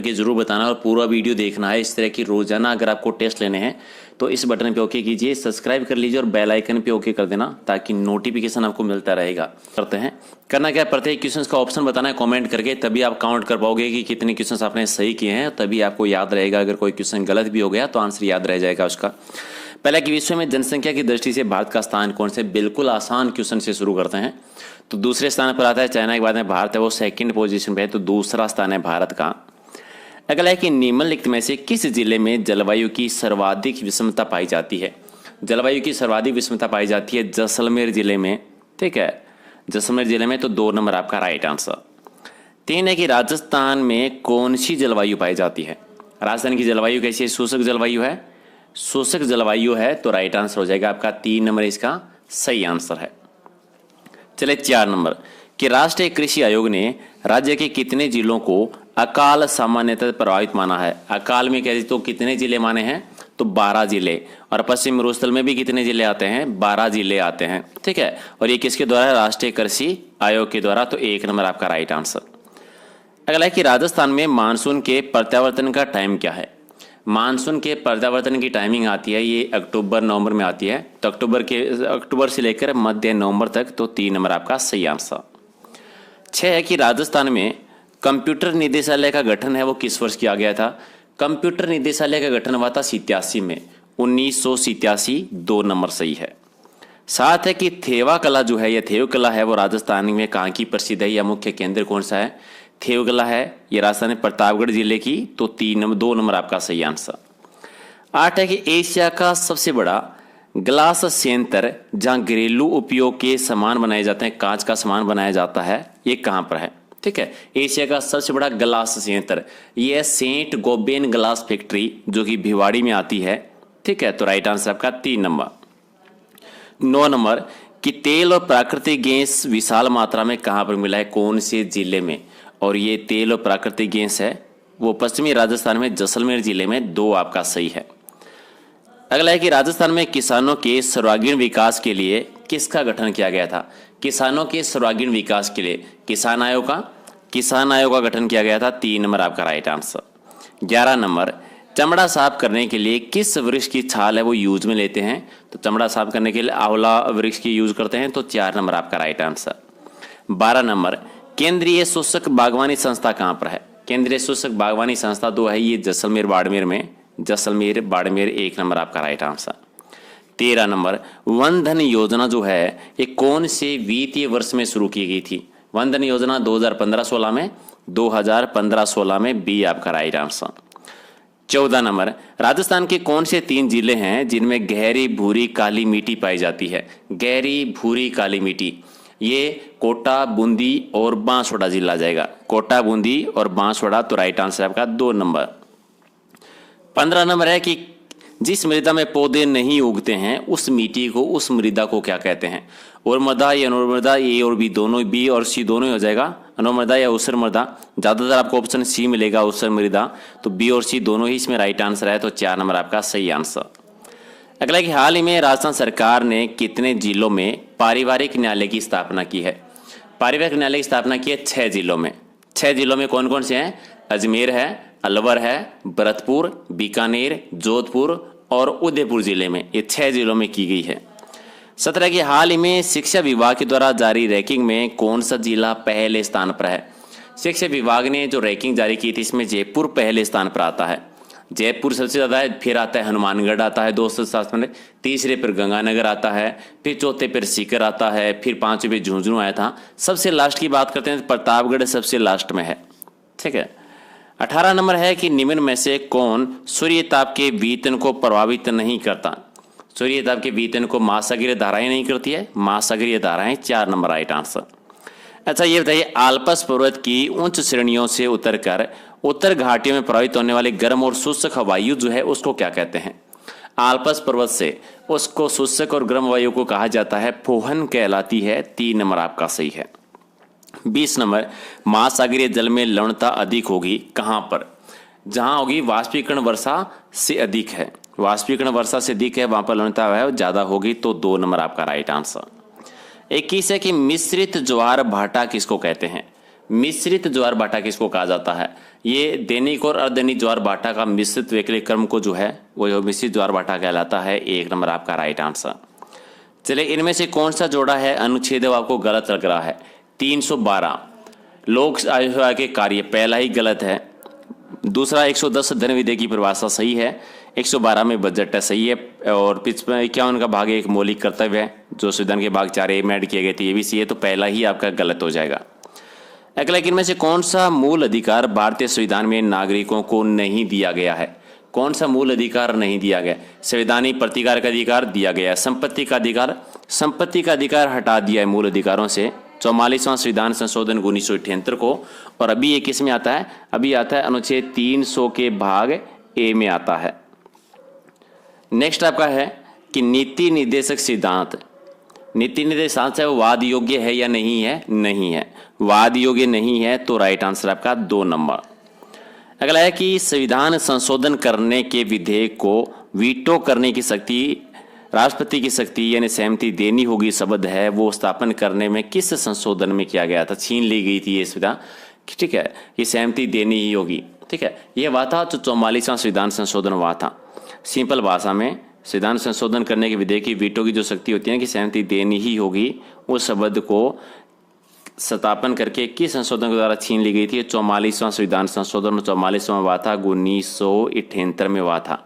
कि जरूर बताना और पूरा वीडियो देखना है। इस तरह की रोजाना अगर आपको टेस्ट लेने हैं तो इस बटन पे ओके कीजिए, सब्सक्राइब कर लीजिए और बेल आइकन पे ओके कर देना ताकि नोटिफिकेशन आपको मिलता रहेगा। करते हैं, करना क्या, प्रत्येक क्वेश्चन का ऑप्शन बताना है कमेंट करके, तभी आप काउंट कर पाओगे कि कितने क्वेश्चन आपने सही किए हैं, तभी आपको याद रहेगा। अगर कोई क्वेश्चन गलत भी हो गया तो आंसर याद रह जाएगा उसका। पहला कि विश्व में जनसंख्या की दृष्टि से भारत का स्थान कौन से, बिल्कुल आसान क्वेश्चन से शुरू करते हैं। तो दूसरे स्थान पर आता है चाइना के बाद में भारत है, वो सेकंड पोजीशन पे है, तो दूसरा स्थान है भारत का। अगला है कि निम्नलिखित में से किस जिले में जलवायु की सर्वाधिक विषमता पाई जाती है। जलवायु की सर्वाधिक विषमता पाई जाती है जैसलमेर जिले में, ठीक है, जैसलमेर जिले में, तो 2 नंबर आपका राइट आंसर। 3 है कि राजस्थान में कौन सी जलवायु पाई जाती है। राजस्थान की जलवायु कैसी है, शुष्क जलवायु है, शुष्क जलवायु है, तो राइट आंसर हो जाएगा आपका 3 नंबर इसका सही आंसर है। चले 4 नंबर कि राष्ट्रीय कृषि आयोग ने राज्य के कितने जिलों को अकाल सामान्यतः प्रभावित माना है। अकाल में कह तो कितने जिले माने हैं, तो 12 जिले, और पश्चिम मरुस्थल में भी कितने जिले आते हैं, 12 जिले आते हैं, ठीक है। और ये किसके द्वारा, राष्ट्रीय कृषि आयोग के द्वारा, तो 1 नंबर आपका राइट आंसर। अगला है कि राजस्थान में मानसून के प्रत्यावर्तन का टाइम क्या है। मानसून के प्रत्यावर्तन की टाइमिंग आती है, ये अक्टूबर नवंबर में आती है, तो अक्टूबर से लेकर मध्य नवंबर तक, तो 3 नंबर आपका सही आंसर। 6 है कि राजस्थान में कंप्यूटर निदेशालय का गठन है वो किस वर्ष किया गया था। कंप्यूटर निदेशालय का गठन हुआ था 87 में, 1987, 2 नंबर सही है। 7 है कि थेवा कला जो है, यह थेव कला है वो राजस्थान में कहाँ की प्रसिद्ध है, या मुख्य केंद्र कौन सा है, थेव कला है, ये राजस्थान प्रतापगढ़ जिले की, तो 2 नंबर आपका सही आंसर। 8 है कि एशिया का सबसे बड़ा ग्लास संयंत्र जहां घरेलू उपयोग के सामान बनाए जाते हैं, कांच का सामान बनाया जाता है, ये कहां पर है, ठीक है। एशिया का सबसे बड़ा ग्लास संयंत्र ये सेंट गोबेन ग्लास फैक्ट्री जो कि भिवाड़ी में आती है, ठीक है, तो राइट आंसर आपका 3 नंबर। 9 नंबर कि तेल और प्राकृतिक गैस विशाल मात्रा में कहां पर मिला है, कौन से जिले में, और ये तेल और प्राकृतिक गैस है वो पश्चिमी राजस्थान में जैसलमेर जिले में, 2 आपका सही है। अगला है कि राजस्थान में किसानों के सर्वांगीण विकास के लिए किसका गठन किया गया था। किसानों के सर्वांगीण विकास के लिए किसान आयोग का गठन किया गया था, 3 नंबर आपका राइट आंसर। 11 नंबर चमड़ा साफ करने के लिए किस वृक्ष की छाल है वो यूज में लेते हैं, तो चमड़ा साफ करने के लिए आंवला वृक्ष की यूज करते हैं, तो 4 नंबर आपका राइट आंसर। 12 नंबर केंद्रीय शुष्क बागवानी संस्था कहां पर है। केंद्रीय शुष्क बागवानी संस्था 2 है, ये जैसलमेर बाड़मेर में, जैसलमेर बाड़मेर, 1 नंबर आपका राइट आंसर। 13 नंबर वन धन योजना जो है ये कौन से वित्तीय वर्ष में शुरू की गई थी। वन धन योजना 2015-16 में, 2015-16 में, बी आपका राइट आंसर। 14 नंबर राजस्थान के कौन से 3 जिले हैं जिनमें गहरी भूरी काली मिट्टी पाई जाती है। गहरी भूरी काली मिट्टी, ये कोटा, बूंदी और बांसवाड़ा जिला जाएगा, कोटा, बूंदी और बांसवाड़ा, तो राइट आंसर आपका 2 नंबर। 15 नंबर है कि जिस मृदा में पौधे नहीं उगते हैं उस मिट्टी को, उस मृदा को क्या कहते हैं। और मृदा या अनुमृदा, ए और बी दोनों, बी और सी दोनों ही हो जाएगा, अनुमृदा या ऊसर मृदा, ज्यादातर आपको ऑप्शन सी मिलेगा ऊसर मृदा, तो बी और सी दोनों ही इसमें राइट आंसर है, तो 4 नंबर आपका सही आंसर। अगला कि हाल ही में राजस्थान सरकार ने कितने जिलों में पारिवारिक न्यायालय की स्थापना की है। पारिवारिक न्यायालय की स्थापना की है 6 जिलों में। 6 जिलों में कौन कौन से हैं, अजमेर है, अलवर है, भरतपुर, बीकानेर, जोधपुर और उदयपुर जिले में, ये 6 जिलों में की गई है। 17 की हाल ही में शिक्षा विभाग के द्वारा जारी रैंकिंग में कौन सा जिला पहले स्थान पर है। शिक्षा विभाग ने जो रैंकिंग जारी की थी इसमें जयपुर पहले स्थान पर आता है, जयपुर सबसे ज्यादा है, फिर आता है हनुमानगढ़ आता है 207 में, तीसरे पर गंगानगर आता है, फिर चौथे पर सीकर आता है, फिर 5वें पे झुंझुनू आया था, सबसे लास्ट की बात करते हैं तो प्रतापगढ़ सबसे लास्ट में है, ठीक है। 18 नंबर है कि निम्न में से कौन सूर्यताप के वितरण को प्रभावित नहीं करता। सूर्यताप के वितरण को महासागरीय धाराएं नहीं करती है, महासागरीय धाराएं, 4 नंबर राइट आंसर। अच्छा ये बताइए, आल्प्स पर्वत की उच्च श्रेणियों से उतरकर उत्तर घाटियों में प्रभावित होने वाले गर्म और शुष्क वायु जो है उसको क्या कहते हैं। आल्प्स पर्वत से उसको शुष्क और गर्म वायु को कहा जाता है फोहन कहलाती है, 3 नंबर आपका सही है। 20 नंबर महासागरीय जल में लवणता अधिक होगी कहां पर, जहां होगी वाष्पीकरण वर्षा से अधिक है, वाष्पीकरण वर्षा से अधिक है वहां पर लवणता है ज्यादा होगी, तो 2 नंबर आपका राइट आंसर। 21 है कि मिश्रित ज्वार भाटा किसको कहते हैं। मिश्रित ज्वार भाटा किसको कहा जाता है? ये दैनिक और अर्धदैनिक ज्वार भाटा का मिश्रित वैकल्पिक क्रम को जो है वो मिश्रित ज्वार भाटा कहलाता है। 1 नंबर आपका राइट आंसर। चलिए, इनमें से कौन सा जोड़ा है अनुच्छेद आपको गलत लग रहा है? 312 लोक आयोग के कार्य, पहला ही गलत है। दूसरा 110 धन विधेयक की परिभाषा सही है। 112 में बजट है, सही है। और 51 का भाग 1 मौलिक कर्तव्य है, जो संविधान के भाग 4 में ऐड किए गए थे, ये भी सही है। तो पहला ही आपका गलत हो जाएगा। अगला, इनमें से कौन सा मूल अधिकार भारतीय संविधान में नागरिकों को नहीं दिया गया है? कौन सा मूल अधिकार नहीं दिया गया? संवैधानिक प्रतिकार का अधिकार दिया गया है। संपत्ति का अधिकार हटा दिया है मूल अधिकारों से 44वां संविधान संशोधन 1978 को। और अभी ये किस में आता है? अभी आता है अनुच्छेद 300 के भाग ए में आता है। नेक्स्ट आपका है कि नीति निर्देशक सिद्धांत, नीति निर्देशांक है वो वाद योग्य है या नहीं है? नहीं है, वाद योग्य नहीं है। तो राइट आंसर आपका 2 नंबर। अगला है कि संविधान संशोधन करने के विधेयक को वीटो करने की शक्ति राष्ट्रपति की शक्ति यानी सहमति देनी होगी शब्द है, वो स्थापन करने में किस संशोधन में किया गया था? छीन ली गई थी ये सुविधा, ठीक है। ये सहमति देनी ही होगी, ठीक है। ये हुआ था जो 44वां संविधान संशोधन हुआ था। सिंपल भाषा में संविधान संशोधन करने के विधेयक की वीटो की जो शक्ति होती है कि सहमति देनी ही होगी, उस शब्द को स्थापन करके किस संशोधन के द्वारा छीन ली गई थी? 44वां संविधान संशोधन 44वां हुआ था, 1978 में हुआ था।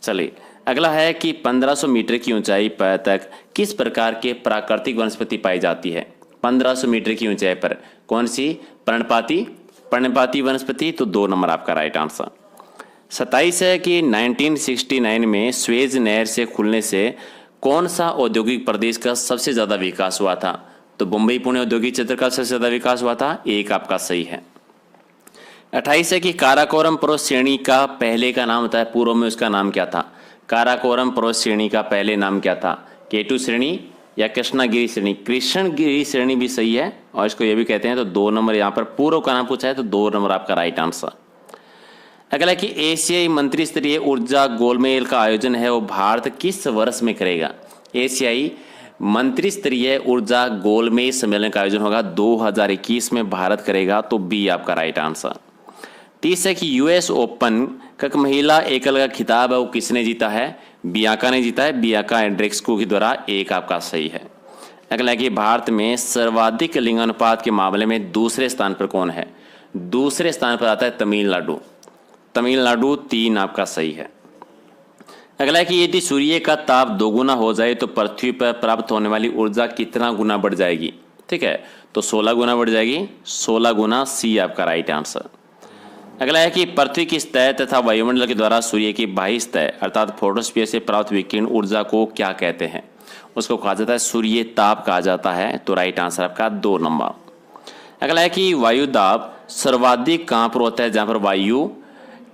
चलिए, अगला है कि 1500 मीटर की ऊंचाई पर तक किस प्रकार के प्राकृतिक वनस्पति पाई जाती है? 1500 मीटर की ऊंचाई पर कौन सी? पर्णपाती वनस्पति। तो 2 नंबर आपका राइट आंसर। 27 है कि 1969 में स्वेज नहर से खुलने से कौन सा औद्योगिक प्रदेश का सबसे ज्यादा विकास हुआ था? तो मुंबई पुणे औद्योगिक क्षेत्र का सबसे ज्यादा विकास हुआ था। 1 आपका सही है। 28 है कि काराकोरम पर्वत श्रेणी का पहले का नाम होता है, पूर्व में उसका नाम क्या था? काराकोरम पर्वत श्रेणी का पहले नाम क्या था? केटू श्रेणी या कृष्णगिरी श्रेणी? कृष्णगिरी श्रेणी भी सही है और इसको ये भी कहते हैं। तो 2 नंबर यहाँ पर पूर्व का नाम पूछा है, तो 2 नंबर आपका राइट आंसर। अगला कि एशियाई मंत्री स्तरीय ऊर्जा गोलमेल का आयोजन है वो भारत किस वर्ष में करेगा? एशियाई मंत्री स्तरीय ऊर्जा गोलमेल सम्मेलन का आयोजन होगा 2021 में भारत करेगा। तो बी आपका राइट आंसर। 30 है कि यूएस ओपन का महिला एकल का खिताब है वो किसने जीता है? बियांका ने जीता है, बियांका एंड्रेस्कू के द्वारा। 1 आपका सही है। अगला कि भारत में सर्वाधिक लिंगानुपात के मामले में दूसरे स्थान पर कौन है? दूसरे स्थान पर आता है तमिलनाडु। 3 आपका सही है। अगला है कि यदि सूर्य का ताप 2 गुना हो जाए तो पृथ्वी पर प्राप्त होने वाली ऊर्जा कितना गुना बढ़ जाएगी? ठीक है, तो 16 गुना बढ़ जाएगी। 16 गुना, सी आपका राइट आंसर। अगला है कि पृथ्वी की सतह तथा वायुमंडल के द्वारा सूर्य की बाह्य सतह अर्थात फोटोस्फीयर से प्राप्त विकिरण ऊर्जा को क्या कहते हैं? उसको कहा जाता है सूर्य ताप कहा जाता है। तो राइट आंसर आपका 2 नंबर। अगला है कि वायु दाब सर्वाधिक कहाँ पर होता है? जहाँ पर वायु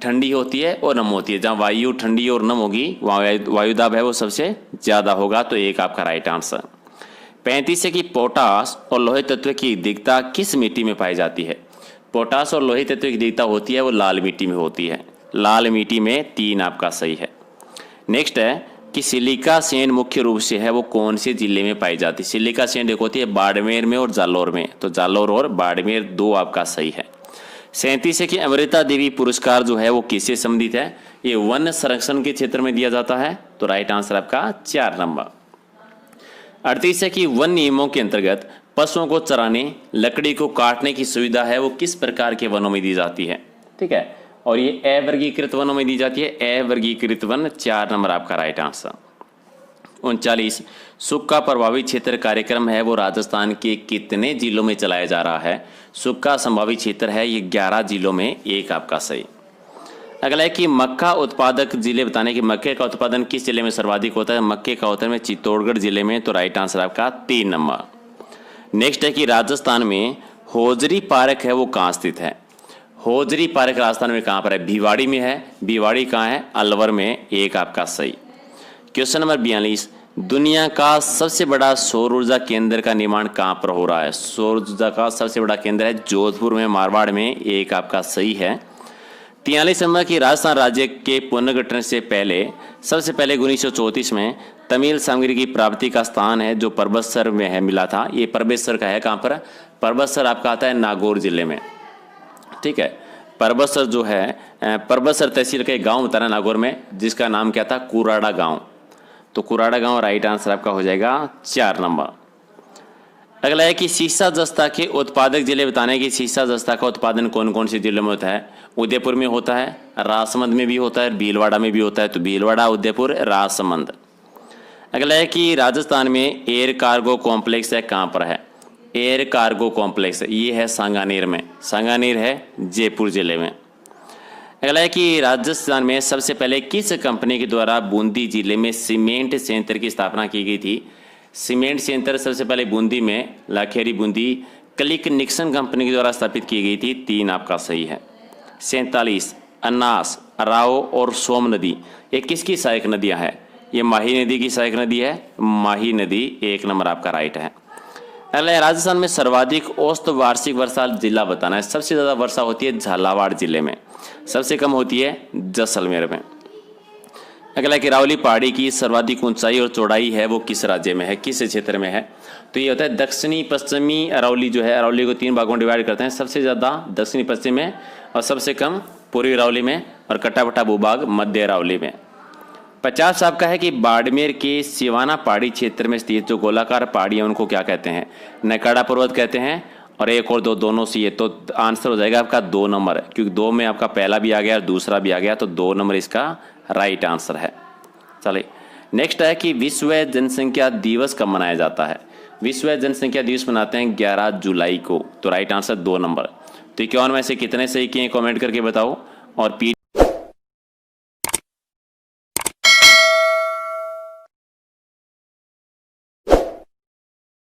ठंडी होती है और नम होती है। जहाँ वायु ठंडी और नम होगी वहाँ वायु दाब है वो सबसे ज्यादा होगा। तो 1 आपका राइट आंसर। 35 है कि पोटास और लोहे तत्व की अधिकता किस मिट्टी में पाई जाती है? पोटास और लोहे तत्व की अधिकता होती है वो लाल मिट्टी में होती है। लाल मिट्टी में 3 आपका सही है। नेक्स्ट है कि सिलिका सैंड मुख्य रूप से है वो कौन से जिले में पाई जाती है? सिलिका सैंड एक होती है बाड़मेर में और जालौर में। तो जालौर और बाड़मेर 2 आपका सही है। 37 है कि अमृता देवी पुरस्कार जो है वो किससे संबंधित है? ये वन संरक्षण के क्षेत्र में दिया जाता है। तो राइट आंसर आपका 4 नंबर। 38 है कि वन नियमों के अंतर्गत पशुओं को चराने लकड़ी को काटने की सुविधा है वो किस प्रकार के वनों में दी जाती है? ठीक है, और ये अवर्गीकृत वनों में दी जाती है। अवर्गीकृत वन 4 नंबर आपका राइट आंसर। 39 सूखा प्रभावित क्षेत्र कार्यक्रम है वो राजस्थान के कितने जिलों में चलाया जा रहा है? सूखा संभावित क्षेत्र है ये 11 जिलों में। 1 आपका सही। अगला है कि मक्का उत्पादक जिले बताने कि मक्के का उत्पादन किस जिले में सर्वाधिक होता है? मक्के का उत्पादन में चित्तौड़गढ़ जिले में। तो राइट आंसर आपका 3 नंबर। नेक्स्ट है कि राजस्थान में होजरी पार्क है वो कहाँ स्थित है? होजरी पार्क राजस्थान में कहाँ पर है? भिवाड़ी में है। भिवाड़ी कहाँ है? अलवर में। 1 आपका सही। क्वेश्चन नंबर 42 दुनिया का सबसे बड़ा सौर ऊर्जा केंद्र का निर्माण कहाँ पर हो रहा है? सौर ऊर्जा का सबसे बड़ा केंद्र है जोधपुर में, मारवाड़ में। 1 आपका सही है। 43 नंबर की राजस्थान राज्य के पुनर्गठन से पहले सबसे पहले 1934 में तमिल सामग्री की प्राप्ति का स्थान है जो परबतसर में है मिला था। ये परबतसर का है, कहाँ पर? परबतसर आपका आता है नागौर जिले में, ठीक है। परबतसर जो है परबतसर तहसील का एक गाँव होता है नागौर में, जिसका नाम क्या था? कुराड़ा गाँव। तो कुराड़ा गाँव राइट आंसर आपका हो जाएगा 4 नंबर। अगला है कि सीसा जस्ता के उत्पादक जिले बताने की सीसा जस्ता का उत्पादन कौन कौन से जिलों में होता है? उदयपुर में होता है, राजसमंद में भी होता है, भीलवाड़ा में भी होता है। तो भीलवाड़ा, उदयपुर, राजसमंद। अगला है कि राजस्थान में एयर कार्गो कॉम्प्लेक्स है, कहाँ पर है? एयर कार्गो कॉम्प्लेक्स ये है सांगानेर में। सांगानेर है जयपुर जिले में। अगला है कि राजस्थान में सबसे पहले किस कंपनी के द्वारा बूंदी जिले में सीमेंट संयंत्र की स्थापना की गई थी? सीमेंट संयंत्र सबसे पहले बूंदी में Lakheri Bundi click Nixon company के द्वारा स्थापित की गई थी। 3 आपका सही है। 47 अन्नास, अराओ और सोम नदी ये किसकी सहायक नदियां हैं? ये माही नदी की सहायक नदी है। माही नदी 1 नंबर आपका राइट है। अगला राजस्थान में सर्वाधिक औसत वार्षिक वर्षा जिला बताना है। सबसे ज़्यादा वर्षा होती है झालावाड़ जिले में, सबसे कम होती है जैसलमेर में। अगला किरावली पहाड़ी की सर्वाधिक ऊंचाई और चौड़ाई है वो किस राज्य में है, किस क्षेत्र में है? तो ये होता है दक्षिणी पश्चिमी अरावली जो है, अरावली को 3 भागों में डिवाइड करते हैं। सबसे ज़्यादा दक्षिणी पश्चिम में और सबसे कम पूर्वी अरावली में और कटापटा भूभाग मध्य अरावली में। 50 आपका है कि बाड़मेर के सिवाना पहाड़ी क्षेत्र में स्थित जो गोलाकार पहाड़ी है उनको क्या कहते हैं? नकाड़ा पर्वत कहते हैं। और 1 और 2 दोनों सी है, तो आंसर हो जाएगा आपका 2 नंबर, क्योंकि 2 में आपका पहला भी आ गया और दूसरा भी आ गया, तो 2 नंबर इसका राइट आंसर है। चलिए नेक्स्ट है कि विश्व जनसंख्या दिवस कब मनाया जाता है? विश्व जनसंख्या दिवस मनाते हैं 11 जुलाई को। तो राइट आंसर 2 नंबर। तो 51 में से कितने सही किए कमेंट करके बताओ। और